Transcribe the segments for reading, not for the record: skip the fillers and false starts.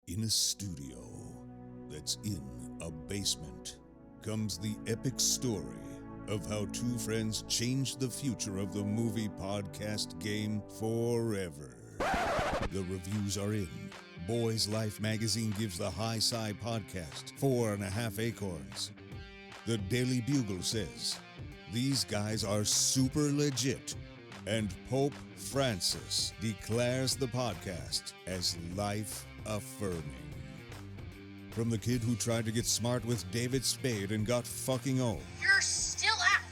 In a studio that's in a basement comes the epic story of how two friends changed the future of the movie podcast game forever. The reviews are in. Boys Life magazine gives the High Sci podcast 4.5 acorns. The Daily Bugle says, these guys are super legit. And Pope Francis declares the podcast as life-affirming. From the kid who tried to get smart with David Spade and got fucking old. You're still out.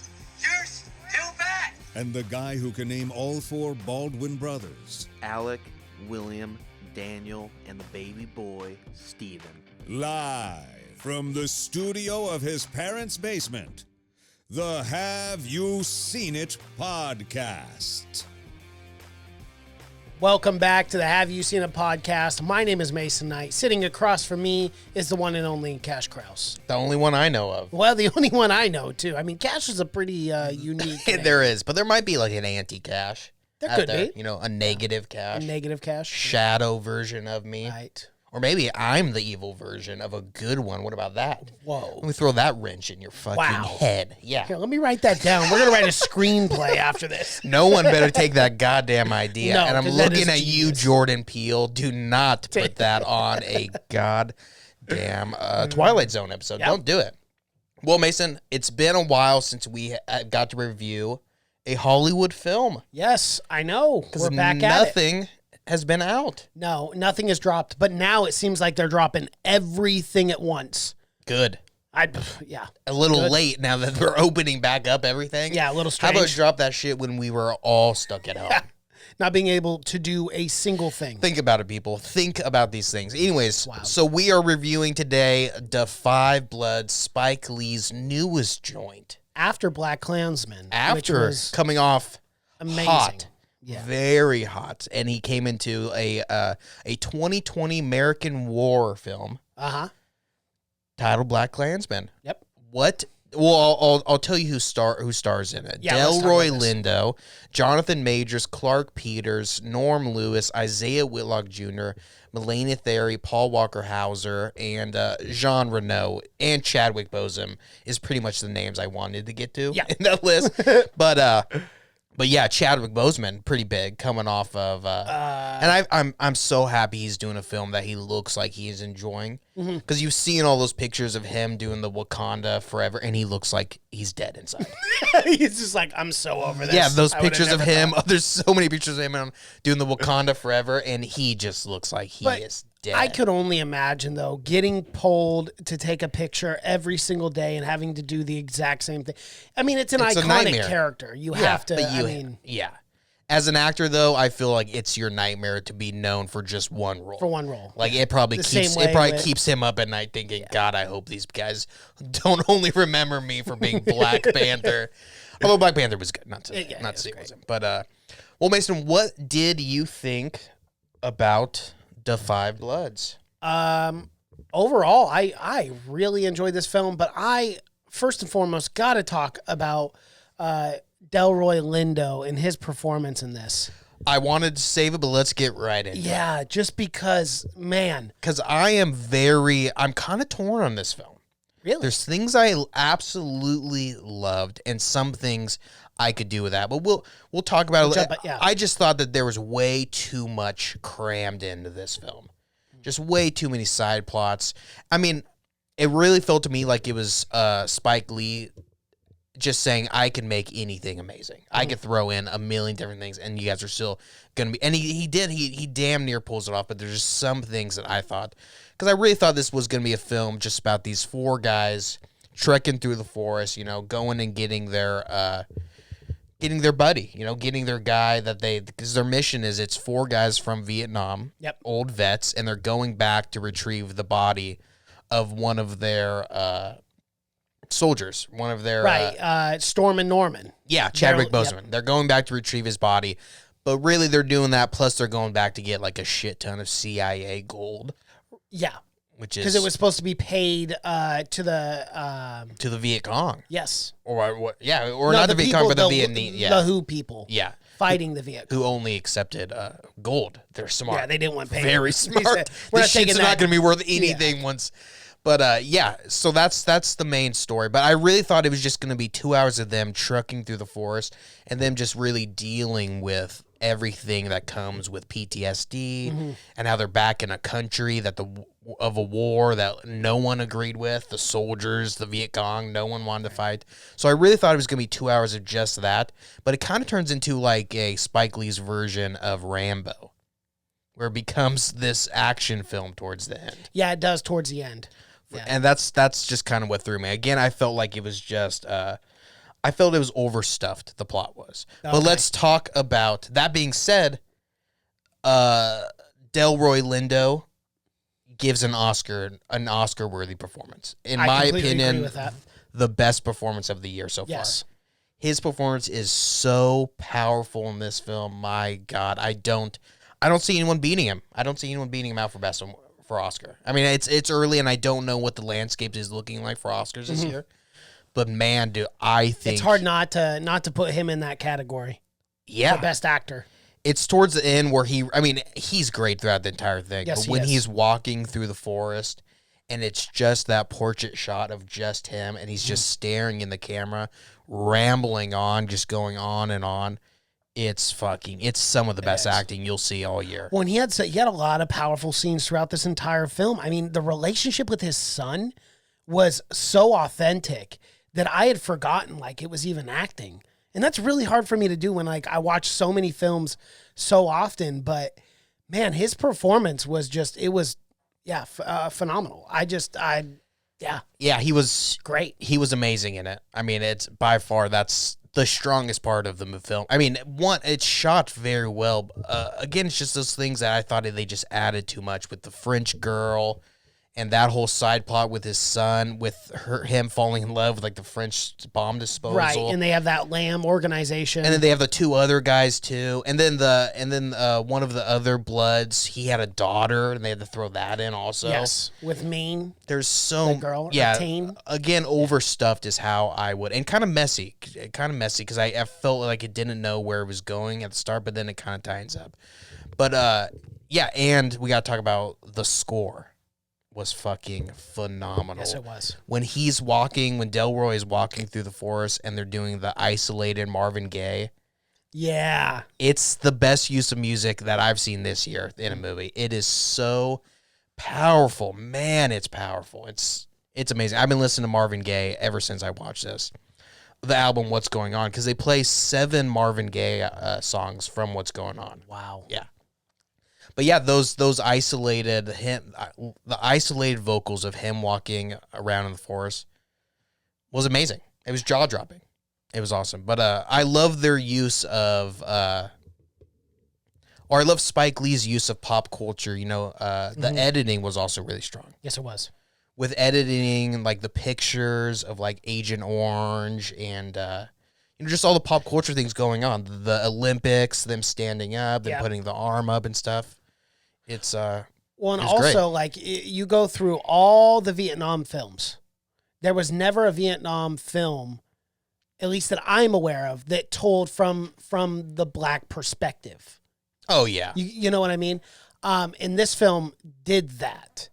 You're still bad. And the guy who can name all four Baldwin brothers. Alec, William, Daniel, and the baby boy, Stephen. Live from the studio of his parents' basement. The Have You Seen It podcast. Welcome back to the Have You Seen It podcast. My name is Mason Knight. Sitting across from me is the one and only Cash Kraus. The only one I know of. Well, the only one I know, too. I mean, Cash is a pretty unique name. There is, but there might be like an anti-Cash. There could be. You know, a negative Cash. A negative Cash. Shadow version of me. Right. Or maybe I'm the evil version of a good one. What about that? Whoa. Let me throw that wrench in your fucking head. Yeah. Here, let me write that down. We're going to write a screenplay after this. No one better take that goddamn idea. No, and I'm 'cause that looking is at you, genius. Jordan Peele. Do not put that on a goddamn Twilight Zone episode. Yep. Don't do it. Well, Mason, it's been a while since we got to review a Hollywood film. Yes, I know. We're back at it. Nothing has been out. No, nothing is dropped. But now it seems like they're dropping everything at once. Good. Yeah. A little Good. late now that we're opening back up everything. Yeah, a little How strange. about drop that shit when we were all stuck at home? Not being able to do a single thing. Think about it, people. Think about these things. Anyways, Wow. So we are reviewing today Da 5 Blood, Spike Lee's newest joint. After Black Klansman. which After was coming off amazing. hot. Yeah. Very hot. And he came into a 2020 American War film Uh-huh. titled Black Klansman. Yep. What? Well, I'll tell you who stars in it. Yeah, let's talk Delroy about this. Lindo, Jonathan Majors, Clark Peters, Norm Lewis, Isaiah Whitlock Jr., Melania Thierry, Paul Walker Hauser, and Jean Reno, and Chadwick Boseman is pretty much the names I wanted to get to in that list. But yeah, Chadwick Boseman, pretty big, coming off of, and I'm so happy he's doing a film that he looks like he is enjoying, because you've seen all those pictures of him doing the Wakanda Forever, and he looks like he's dead inside. He's just like, I'm so over this. Yeah, those I would've pictures of never him. thought. There's so many pictures of him doing the Wakanda Forever, and he just looks like he But is dead. I could only imagine, though, getting pulled to take a picture every single day and having to do the exact same thing. I mean, it's an It's a iconic nightmare. character. You have to, yeah. As an actor, though, I feel like it's your nightmare to be known for just one role. for one role. Like it probably The same keeps way with- keeps him up at night thinking, God, I hope these guys don't only remember me for being Black Panther. Although Black Panther was good, not to say it was it wasn't. But well, Mason, what did you think about Da 5 Bloods? Overall, I really enjoyed this film, but I, first and foremost, got to talk about Delroy Lindo and his performance in this. I wanted to save it, but let's get right into it. Yeah, just because, man. Because I'm kind of torn on this film. Really? There's things I absolutely loved, and some things I could do with that. But we'll talk about it. Yeah. I just thought that there was way too much crammed into this film. Just way too many side plots. I mean, it really felt to me like it was Spike Lee just saying, I can make anything amazing. I could throw in a million different things, and you guys are still going to be... And he did. He damn near pulls it off, but there's just some things that I thought... Because I really thought this was going to be a film just about these four guys trekking through the forest, you know, going and getting their buddy, you know, getting their guy that because their mission is it's four guys from Vietnam, old vets, and they're going back to retrieve the body of one of their soldiers, one of their... Storm and Norman. Yeah, Chadwick Yep. Boseman. They're going back to retrieve his body, but really they're doing that, plus they're going back to get like a shit ton of CIA gold. Yeah. Which is... Because it was supposed to be paid to the Viet Cong. yes. Or what? Yeah, or not the Viet Cong, but the Vietnamese. Yeah. The Who people. Yeah. fighting the Viet Cong. Who only accepted gold. They're smart. Yeah, they didn't want paper. Very He smart. said, "We're This not taking shit's that." not going to be worth anything once. But yeah, so that's the main story. But I really thought it was just going to be 2 hours of them trucking through the forest and them just really dealing with everything that comes with PTSD and how they're back in a country of a war that no one agreed with. The soldiers, the Viet Cong, no one wanted to fight. So I really thought it was going to be 2 hours of just that. But it kind of turns into like a Spike Lee's version of Rambo, where it becomes this action film towards the end. Yeah, it does towards the end. Yeah. And that's just kind of what threw me. Again, I felt like it was just, I felt it was overstuffed, the plot was. Okay. But let's talk about, that being said, Delroy Lindo gives an Oscar-worthy performance. In I my completely agree opinion, with that. the best performance of the year so Yes. far. His performance is so powerful in this film. My God, I don't see anyone beating him. I don't see anyone beating him out for Oscar. I mean, it's early, and I don't know what the landscape is looking like for Oscars this year. But man, do I think It's hard not to put him in that category. Yeah, For best actor. it's towards the end where he's great throughout the entire thing. Yes, but he when is. he's walking through the forest, and it's just that portrait shot of just him, and he's just staring in the camera, rambling on, just going on and on. It's some of the best acting you'll see all year. Well, and he had a lot of powerful scenes throughout this entire film. I mean, the relationship with his son was so authentic that I had forgotten like it was even acting. And that's really hard for me to do when like I watch so many films so often, but man, his performance was just phenomenal. Yeah, he was Great. He was amazing in it. I mean, it's by far that's the strongest part of the film. I mean, it's shot very well. Again, it's just those things that I thought they just added too much with the French girl and that whole side plot with his son, with him falling in love with like the French bomb disposal. Right, and they have that Lamb organization. And then they have the two other guys too. And then one of the other Bloods, he had a daughter, and they had to throw that in also. Yes, with Maine. There's so The girl, yeah. Tane. Again, overstuffed is how I would, and kind of messy because I felt like it didn't know where it was going at the start, but then it kind of tightens up. But yeah, and we got to talk about the score. Was fucking phenomenal. Yes, it was. When Delroy is walking through the forest and they're doing the isolated Marvin Gaye. Yeah. It's the best use of music that I've seen this year in a movie. It is so powerful. Man, it's powerful. It's amazing. I've been listening to Marvin Gaye ever since I watched this. The album What's Going On, because they play 7 Marvin Gaye songs from What's Going On. Wow. Yeah. But yeah, those isolated the isolated vocals of him walking around in the forest was amazing. It was jaw dropping. It was awesome. But I love their use of, or I love Spike Lee's use of pop culture. You know, the editing was also really strong. Yes, it was. With editing, like the pictures of like Agent Orange and just all the pop culture things going on. The Olympics, them standing up and putting the arm up and stuff. It's well, and it's also great. like you go through all the Vietnam films. There was never a Vietnam film, at least that I'm aware of, that told from the black perspective. Oh yeah. You know what I mean? And this film did that.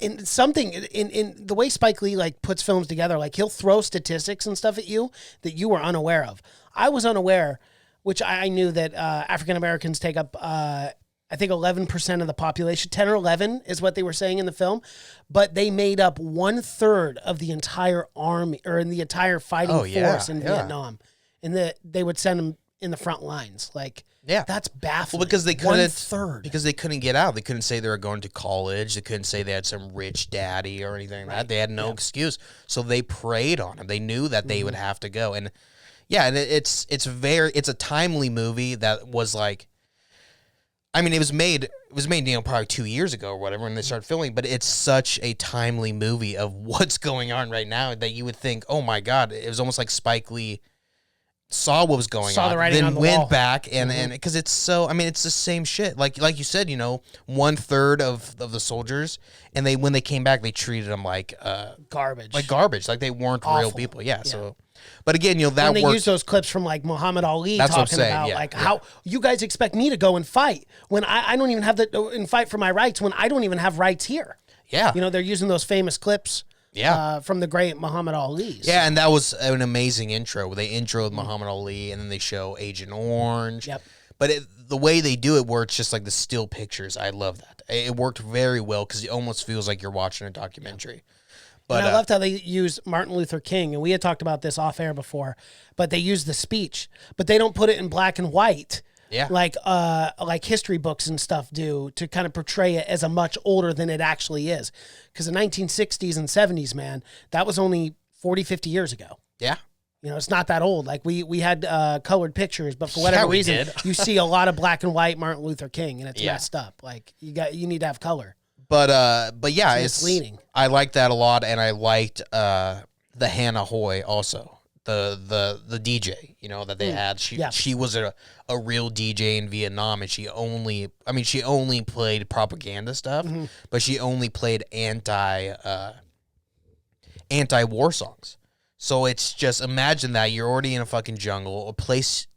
In something in the way Spike Lee like puts films together, like he'll throw statistics and stuff at you that you were unaware of. I was unaware, which I knew that African Americans take up I think 11% of the population. 10 or 11 is what they were saying in the film, but they made up 1/3 of the entire army or in the entire fighting force in Vietnam, and they would send them in the front lines. Like, that's baffling. Well, because they couldn't 1/3. because they couldn't get out. They couldn't say they were going to college. They couldn't say they had some rich daddy or anything like that. They had no excuse. So they preyed on him. They knew that they would have to go. And yeah, and it's a timely movie that was like, I mean, it was made, probably 2 years ago or whatever when they started filming, but it's such a timely movie of what's going on right now that you would think, oh my God, it was almost like Spike Lee saw what was going Saw on, the writing then on the went wall. back and because it's so, I mean, it's the same shit. Like you said, 1/3 of the soldiers, and when they came back, they treated them like Garbage. like they weren't real Awful. people. Yeah. So, but again, that when they worked. use those clips from like Muhammad Ali That's what I'm talking saying, about yeah, like yeah. how you guys expect me to go and fight when I don't even have and fight for my rights when I don't even have rights here. Yeah. They're using those famous clips. Yeah. From the great Muhammad Ali. Yeah, and that was an amazing intro. They introed Muhammad Ali, and then they show Agent Orange. Yep. But the way they do it, where it's just like the still pictures, I love that. It worked very well because it almost feels like you're watching a documentary. But And I loved how they used Martin Luther King, and we had talked about this off air before, but they use the speech, but they don't put it in black and white. Yeah. Like history books and stuff do, to kind of portray it as a much older than it actually is. Because the 1960s and 70s, man, that was only 40, 50 years ago. yeah, It's not that old. Like we had colored pictures, but for whatever we reason, did. you see a lot of black and white Martin Luther King, and it's Yeah. messed up. Like you need to have color. but yeah, It's misleading. I liked that a lot, and I liked the Hannah Hoy also. The DJ, that they had. She was a real DJ in Vietnam, and she only played propaganda stuff, but she only played anti-war songs. So it's just, imagine that you're already in a fucking jungle, a place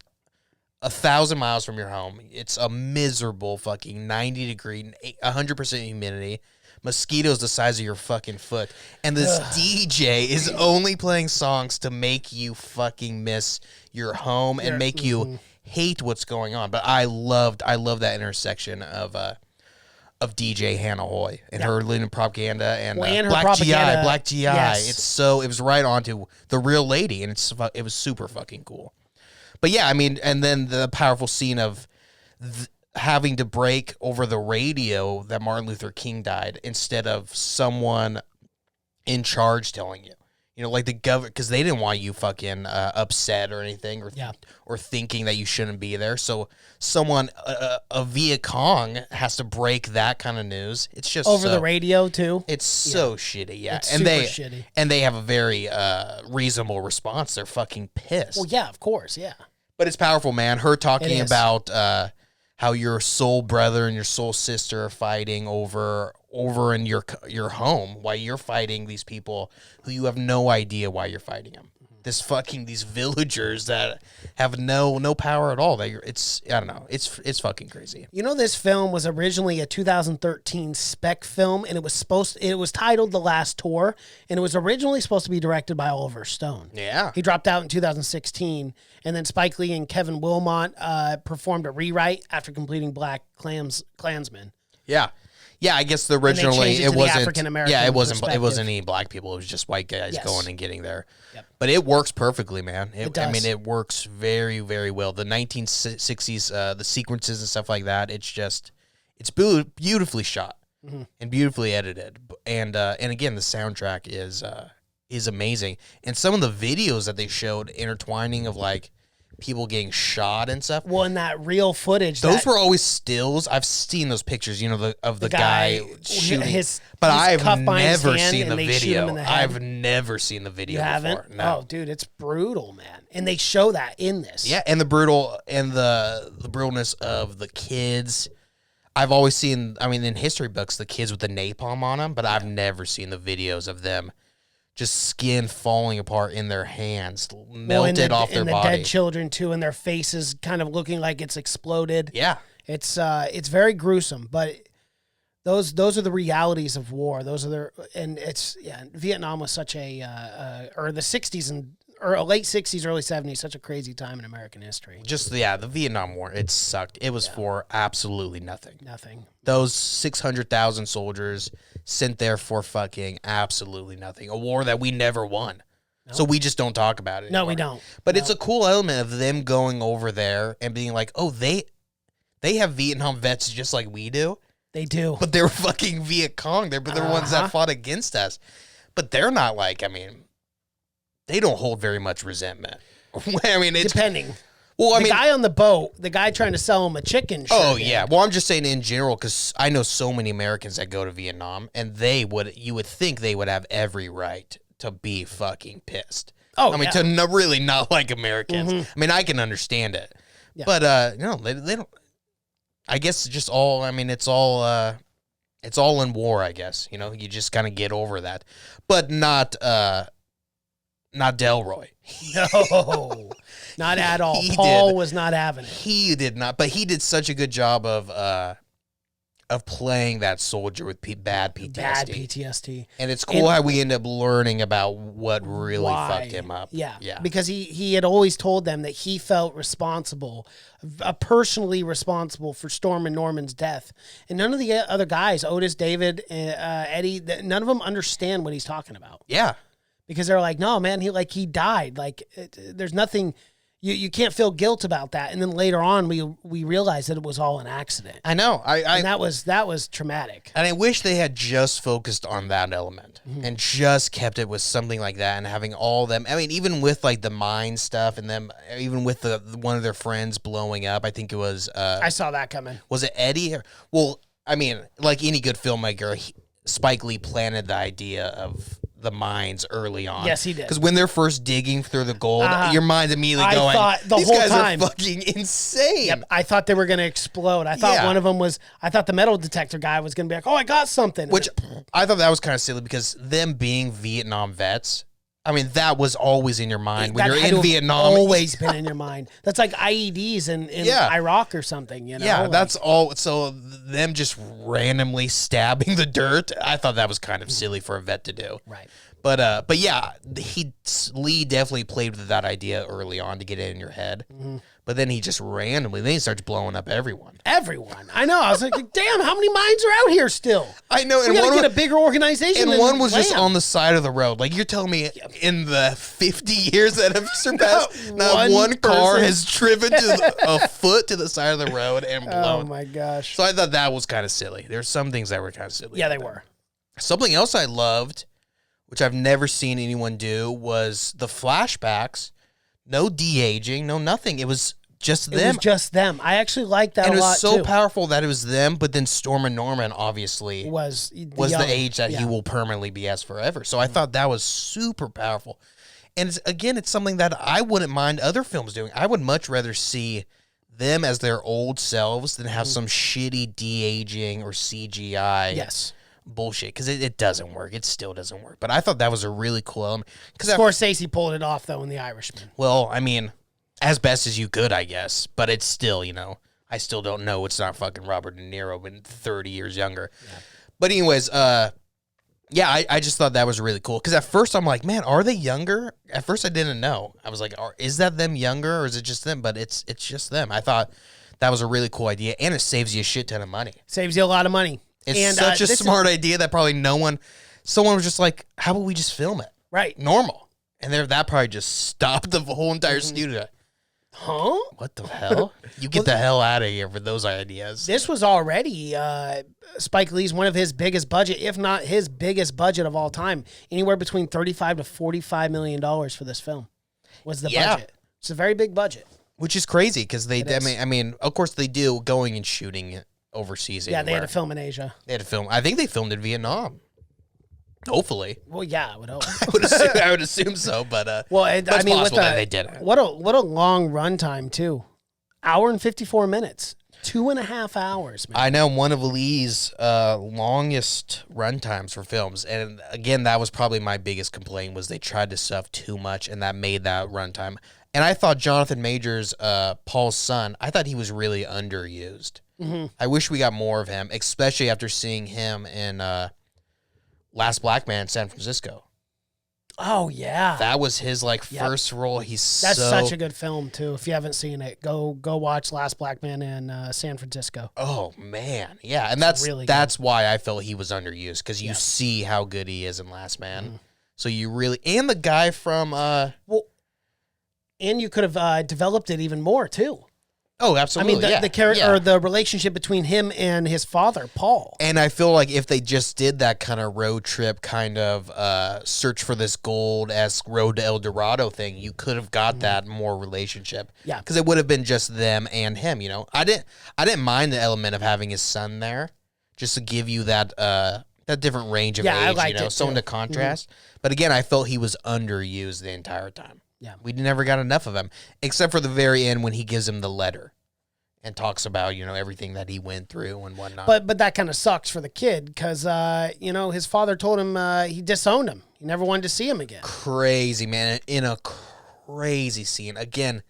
1,000 miles from your home. It's a miserable fucking 90-degree, 100% humidity. Mosquitoes the size of your fucking foot. And this DJ is only playing songs to make you fucking miss your home and make you hate what's going on. But I love that intersection of DJ Hannah Hoy and her leading propaganda and, and her Black propaganda, GI, Black GI. yes. It was right on to the real lady, and it was super fucking cool. But yeah, I mean, and then the powerful scene of having to break over the radio that Martin Luther King died instead of someone in charge telling you. Like the government, because they didn't want you fucking upset or anything, or thinking that you shouldn't be there. So someone, a Viet Cong, has to break that kind of news. It's just Over the radio too. It's so shitty, yeah. It's super shitty. And they have a very reasonable response. They're fucking pissed. Well, yeah, of course, yeah. But it's powerful, man. Her talking It is. about how your soul brother and your soul sister are fighting over in your home, while you're fighting these people who you have no idea why you're fighting them. These villagers that have no power at all. I don't know. It's fucking crazy. This film was originally a 2013 spec film, and it was titled The Last Tour, and it was originally supposed to be directed by Oliver Stone. Yeah. He dropped out in 2016, and then Spike Lee and Kevin Wilmot performed a rewrite after completing Black Klansman. Yeah. Yeah, I guess originally changed it to the wasn't African-American Yeah, it wasn't perspective. any black people. It was just white guys Yes. going and getting there. Yep. But it works perfectly, man. It does. I mean, it works very, very well. The 1960s, the sequences and stuff like that. It's beautifully shot and beautifully edited. And again, the soundtrack is amazing. And some of the videos that they showed intertwining of like people getting shot and stuff. Well, in that real footage, Those were always stills. I've seen those pictures, of the guy shooting. But I've cuffed behind his never hand seen the and they shoot him video. in the head. I've never seen the video You before. haven't? No. Oh, dude, it's brutal, man. And they show that in this. Yeah, and the brutalness of the kids. I've always seen, in history books, the kids with the napalm on them, but I've never seen the videos of them just skin falling apart in their hands, melted off their body. And the dead children too, and their faces kind of looking like it's exploded. Yeah. It's very gruesome, but those are the realities of war. Vietnam was such or the 60s or late 60s, early 70s, such a crazy time in American history. The Vietnam War, it sucked. It was for absolutely nothing. Nothing. Those 600,000 soldiers sent there for fucking absolutely nothing. A war that we never won. Nope. So we just don't talk about it anymore. No, we don't. But it's a cool element of them going over there and being like, oh, they have Vietnam vets just like we do. They do. But they're fucking Viet Cong. They're the ones that fought against us. But they're not like, they don't hold very much resentment. It's depending. Well, the guy on the boat, the guy trying to sell him a chicken. Oh yeah. Well, I'm just saying in general because I know so many Americans that go to Vietnam, and you would think they would have every right to be fucking pissed. Oh, I mean, yeah. to really not like Americans. I mean, I can understand it, but they don't. I guess it's just all. I mean, it's all in war. I guess you just kind of get over that, but not Delroy. No, not at all. He Paul did. was not having it. He did not, but he did such a good job of playing that soldier with bad PTSD. Bad PTSD. And it's cool how we end up learning about what really Why? fucked him up. Yeah. Yeah. Because he had always told them that he felt responsible, personally responsible for Storm and Norman's death. And none of the other guys, Otis, David, Eddie, none of them understand what he's talking about. Yeah. Because they're like, no, man, he died. Like, there's nothing. You can't feel guilt about that. And then later on, we realized that it was all an accident. I know. And that was traumatic. And I wish they had just focused on that element and just kept it with something like that and having all them. I mean, even with like the mine stuff and them, even with the one of their friends blowing up. I think it was. I saw that coming. Was it Eddie? Well, I mean, like any good filmmaker, Spike Lee planted the idea of the mines early on. Yes, he did. Because when they're first digging through the gold, your mind's immediately I going, thought the these whole guys time are fucking insane. Yep, I thought they were going to explode. I thought one of them was. I thought the metal detector guy was going to be like, "Oh, I got something." Which I thought that was kind of silly because them being Vietnam vets, I mean, that was always in your mind when that you're had to in have Vietnam. always been in your mind. That's like IEDs in Iraq or something. Yeah, that's all. So them just randomly stabbing the dirt, I thought that was kind of silly for a vet to do. Right. But yeah, Lee definitely played with that idea early on to get it in your head. But then he just randomly, then he starts blowing up everyone. Everyone. I know. I was like, damn, how many mines are out here still? I know. We gotta get a bigger organization. And than one was just Lamb. on the side of the road. Like, you're telling me in the 50 years that have surpassed, not one one car person. has driven a foot to the side of the road and blown. Oh my gosh. So I thought that was kind of silly. There's some things that were kind of silly. Yeah, they were. Something else I loved, which I've never seen anyone do, was the flashbacks. No de-aging, no nothing. It was just them. It was just them. I actually liked that and a it was lot so too. powerful that it was them, but then Storm and Norman obviously was the age that he will permanently be as forever. So I thought that was super powerful. And it's something that I wouldn't mind other films doing. I would much rather see them as their old selves than have some shitty de-aging or CGI bullshit, because it doesn't work. It still doesn't work. But I thought that was a really cool element. Scorsese pulled it off, though, in The Irishman. Well, I mean, as best as you could, I guess. But it's still, I still don't know. It's not fucking Robert De Niro, but 30 years younger. Yeah. But anyways, I just thought that was really cool. Because at first I'm like, man, are they younger? At first I didn't know. I was like, is that them younger or is it just them? But it's just them. I thought that was a really cool idea. And it saves you a shit ton of money. Saves you a lot of money. It's such a smart idea that probably someone was just like, how about we just film it? Right. Normal. And that probably just stopped the whole entire studio. Huh? What the hell? You get the hell out of here for those ideas. This was already Spike Lee's one of his biggest budget, if not his biggest budget of all time. Anywhere between $35 to $45 million for this film was the budget. It's a very big budget. Which is crazy because I mean, of course they do going and shooting it overseas. Yeah, they had to film in Asia. I think they filmed in Vietnam. Hopefully. Well, yeah, I would hope. I would assume so, but I mean, possible that they didn't. What a long runtime too, hour and 54 minutes, 2.5 hours. Man. I know one of Lee's longest runtimes for films, and again, that was probably my biggest complaint was they tried to stuff too much, and that made that runtime. And I thought Jonathan Majors, Paul's son, I thought he was really underused. Mm-hmm. I wish we got more of him, especially after seeing him in Last Black Man in San Francisco. Oh yeah, that was his first role. That's such a good film too. If you haven't seen it, go watch Last Black Man in San Francisco. Oh man, yeah, and that's why I felt he was underused because you see how good he is in Last Man. Mm-hmm. So you really and the guy from and you could have developed it even more too. Oh, absolutely. I mean, the character or the relationship between him and his father, Paul. And I feel like if they just did that kind of road trip, kind of search for this gold as Road to El Dorado thing, you could have got that more relationship. Yeah, because it would have been just them and him. I didn't mind the element of having his son there, just to give you that that different range of Yeah, I age, liked it someone too. to contrast. But again, I felt he was underused the entire time. Yeah. We never got enough of him, except for the very end when he gives him the letter and talks about, everything that he went through and whatnot. But that kind of sucks for the kid because, his father told him he disowned him. He never wanted to see him again. Crazy, man. In a crazy scene. Again,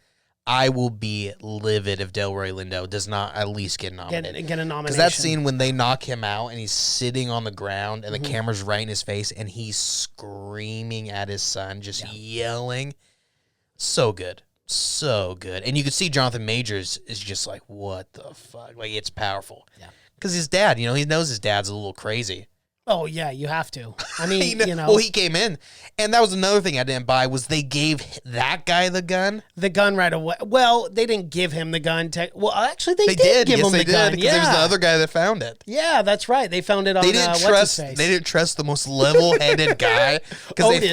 I will be livid if Delroy Lindo does not at least get nominated. Get a nomination. Because that scene when they knock him out and he's sitting on the ground and the camera's right in his face and he's screaming at his son, just yelling. So good. So good. And you can see Jonathan Majors is just like, what the fuck? Like, it's powerful. Yeah. Because his dad, he knows his dad's a little crazy. Oh, yeah, you have to. I mean, Well, he came in, and that was another thing I didn't buy, was they gave that guy the gun. The gun right away. Well, they didn't give him the gun. Well, actually, they did give yes, him they the did, gun. because Yeah. there was the other guy that found it. Yeah, that's right. They found it on They didn't what's trust. his face? They didn't trust the most level-headed guy because they Otis.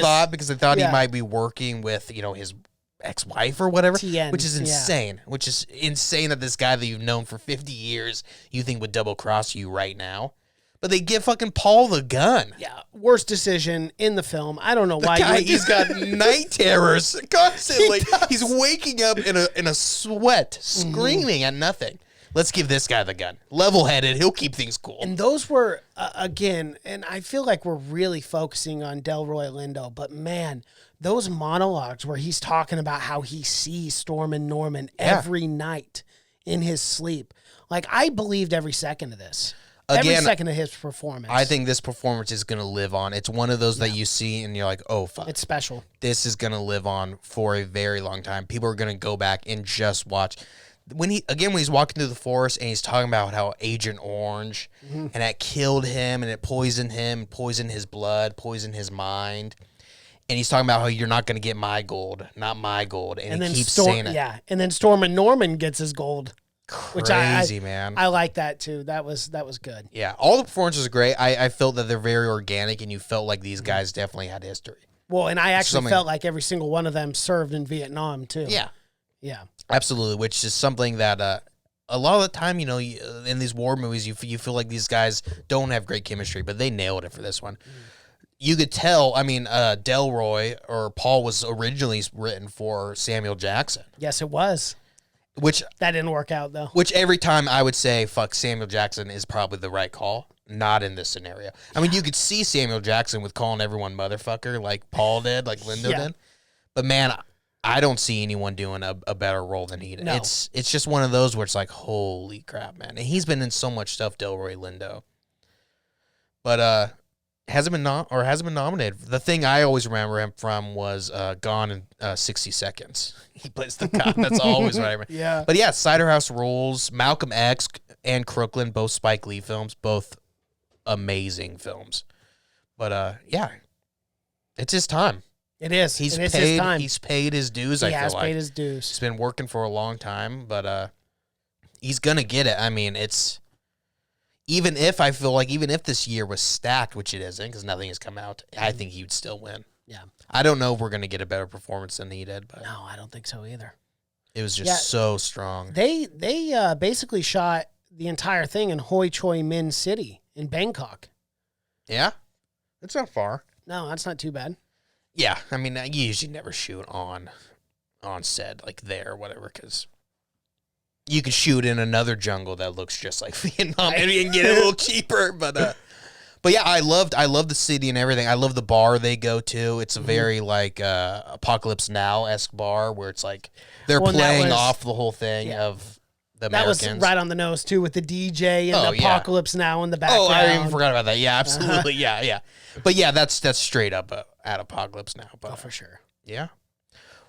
thought he Yeah. might be working with his ex-wife or whatever, TN, which is yeah. insane. Which is insane that this guy that you've known for 50 years you think would double cross you right now. But they give fucking Paul the gun. Yeah, worst decision in the film. I don't know why Guy, you. he's got night terrors constantly. He's waking up in a sweat, screaming at nothing. Let's give this guy the gun. Level-headed, he'll keep things cool. And those were again, and I feel like we're really focusing on Delroy Lindo, but man, those monologues where he's talking about how he sees Storm and Norman every night in his sleep. Like, I believed every second of this. Every Again, second of his performance. I think this performance is going to live on. It's one of those that you see and you're like, oh, fuck. it's special. This is going to live on for a very long time. People are going to go back and just watch. When he's walking through the forest and he's talking about how Agent Orange and that killed him and it poisoned him, poisoned his blood, poisoned his mind. And he's talking about how you're not going to get my gold, not my gold. And he then keeps saying it. Yeah, and then Storm and Norman gets his gold. Crazy, man. I like that too. That was good. Yeah, all the performances are great. I felt that they're very organic, and you felt like these guys definitely had history. Well, and I actually Something- felt like every single one of them served in Vietnam too. Yeah, Yeah. absolutely. Which is something that a lot of the time, in these war movies, you feel like these guys don't have great chemistry, but they nailed it for this one. You could tell. I mean, Delroy or Paul was originally written for Samuel Jackson, Yes, it was. which That didn't work out though. every time I would say, fuck, Samuel Jackson is probably the right call. Not in this scenario. I mean, you could see Samuel Jackson with calling everyone motherfucker like Paul did, like Lindo Yeah. did. But man, I don't see anyone doing a better role than he did. No. It's just one of those where it's like, holy crap, man. And he's been in so much stuff, Delroy Lindo. But hasn't been nominated. The thing I always remember him from was Gone in 60 Seconds. He plays the cop. That's always what I remember. Yeah. But yeah, Cider House Rules, Malcolm X, and Crooklyn, both Spike Lee films, both amazing films. But yeah, it's his time. It is. He's it is paid. his time. He's paid his dues. He I has feel like paid his dues. he's been working for a long time, but he's gonna get it. I mean, it's even if this year was stacked, which it isn't, because nothing has come out. I think he would still win. Yeah. I don't know if we're gonna get a better performance than he did, but No, I don't think so either. it was just Yeah. so strong. They basically shot the entire thing in Hoi Choi Minh City in Bangkok. Yeah, it's not far. No, that's not too bad. Yeah, I mean, you usually never shoot on set like there or whatever, because you could shoot in another jungle that looks just like Vietnam and you can get it a little cheaper. But yeah, I loved the city and everything. I love the bar they go to. It's a very like Apocalypse Now-esque bar where it's like they're Well, and that playing was- off the whole thing yeah. of the That Americans. was right on the nose too, with the DJ and Oh, the yeah. Apocalypse Now in the background. Oh, I even forgot about that. Yeah, absolutely. Yeah. But yeah, that's straight up at Apocalypse Now. But Oh, for sure. yeah.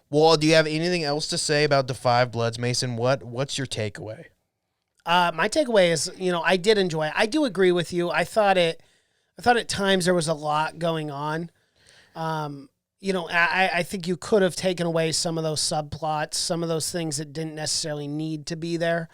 Well, do you have anything else to say about The Five Bloods, Mason? What's your takeaway? My takeaway is, I did enjoy it. I do agree with you. I thought at times there was a lot going on. I think you could have taken away some of those subplots, some of those things that didn't necessarily need to be there.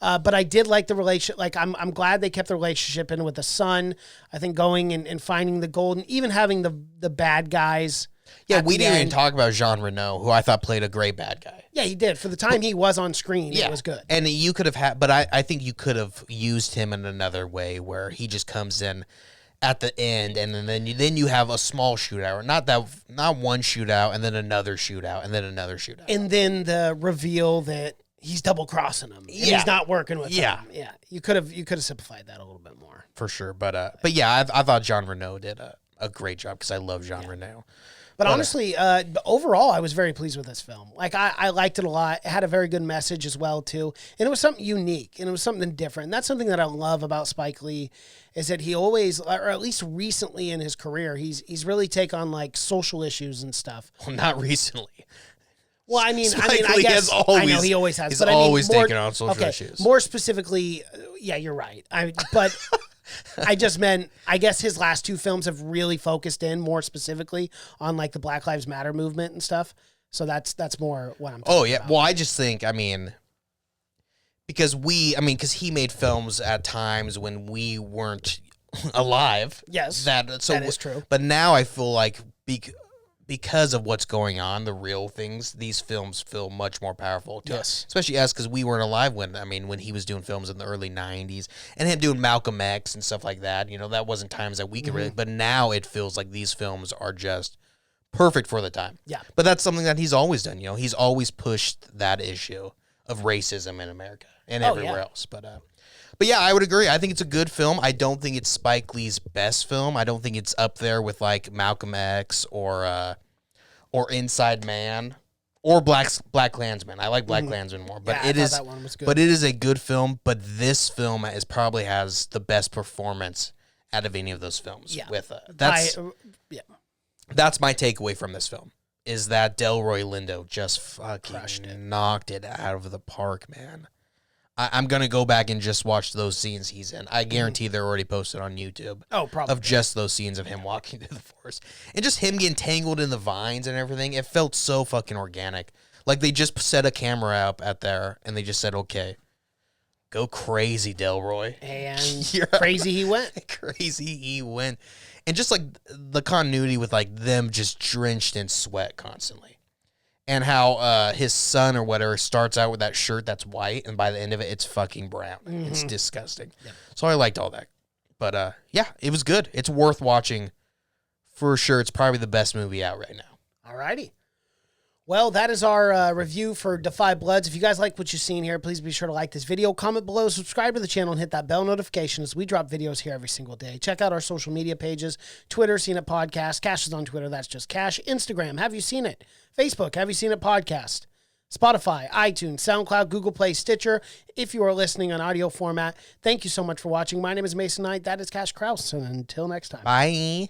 But I did like the relationship. Like, I'm glad they kept the relationship in with the son. I think going and finding the gold and even having the bad guys. Yeah, at we the didn't even end. talk about Jean Reno, who I thought played a great bad guy. Yeah, he did. For the time he was on screen, Yeah, it was good. And you could have but I think you could have used him in another way where he just comes in at the end, and then you have a small shootout, not one shootout, and then another shootout, and then another shootout, and then the reveal that he's double crossing him. And he's not working with him. Yeah. You could have simplified that a little bit more for sure. But yeah, I thought Jean Reno did a great job because I love Jean Reno. But honestly, overall, I was very pleased with this film. Like, I liked it a lot. It had a very good message as well, too. And it was something unique, and it was something different. And that's something that I love about Spike Lee, is that he always, or at least recently in his career, he's really take on, like, social issues and stuff. Well, not recently. Well, I guess I know he always has. He's but always more, taken on social issues. More specifically, yeah, you're right. But I just meant, I guess his last two films have really focused in more specifically on like the Black Lives Matter movement and stuff. So that's more what I'm talking about. Well, I just think, because he made films at times when we weren't alive. Yes, that is true. But now I feel like because of what's going on, the real things, these films feel much more powerful to us, especially us, because we weren't alive when he was doing films in the early 90s, and him doing Malcolm X and stuff like that. That wasn't times that we could really, but now it feels like these films are just perfect for the time. Yeah. But that's something that he's always done. He's always pushed that issue of racism in America and everywhere else. But yeah, I would agree. I think it's a good film. I don't think it's Spike Lee's best film. I don't think it's up there with like Malcolm X or Inside Man or Black Klansman. I like Black Klansman more, but that one was good. But it is a good film. But this film probably has the best performance out of any of those films. Yeah. That's my takeaway from this film, is that Delroy Lindo just fucking knocked it out of the park, man. I'm going to go back and just watch those scenes he's in. I guarantee they're already posted on YouTube. Oh, probably. Of just those scenes of him walking through the forest. And just him getting tangled in the vines and everything. It felt so fucking organic. Like they just set a camera up at there and they just said, okay, go crazy, Delroy. And crazy he went. Crazy he went. And just like the continuity with like them just drenched in sweat constantly. And how his son or whatever starts out with that shirt that's white, and by the end of it, it's fucking brown. Mm-hmm. It's disgusting. Yep. So I liked all that. But yeah, it was good. It's worth watching for sure. It's probably the best movie out right now. Alrighty. Well, that is our review for Defy Bloods. If you guys like what you've seen here, please be sure to like this video, comment below, subscribe to the channel, and hit that bell notification as we drop videos here every single day. Check out our social media pages, Twitter, Seen It Podcast. Cash is on Twitter. That's just Cash. Instagram, Have You Seen It? Facebook, Have You Seen It Podcast. Spotify, iTunes, SoundCloud, Google Play, Stitcher. If you are listening on audio format, thank you so much for watching. My name is Mason Knight. That is Cash Kraus. And until next time. Bye.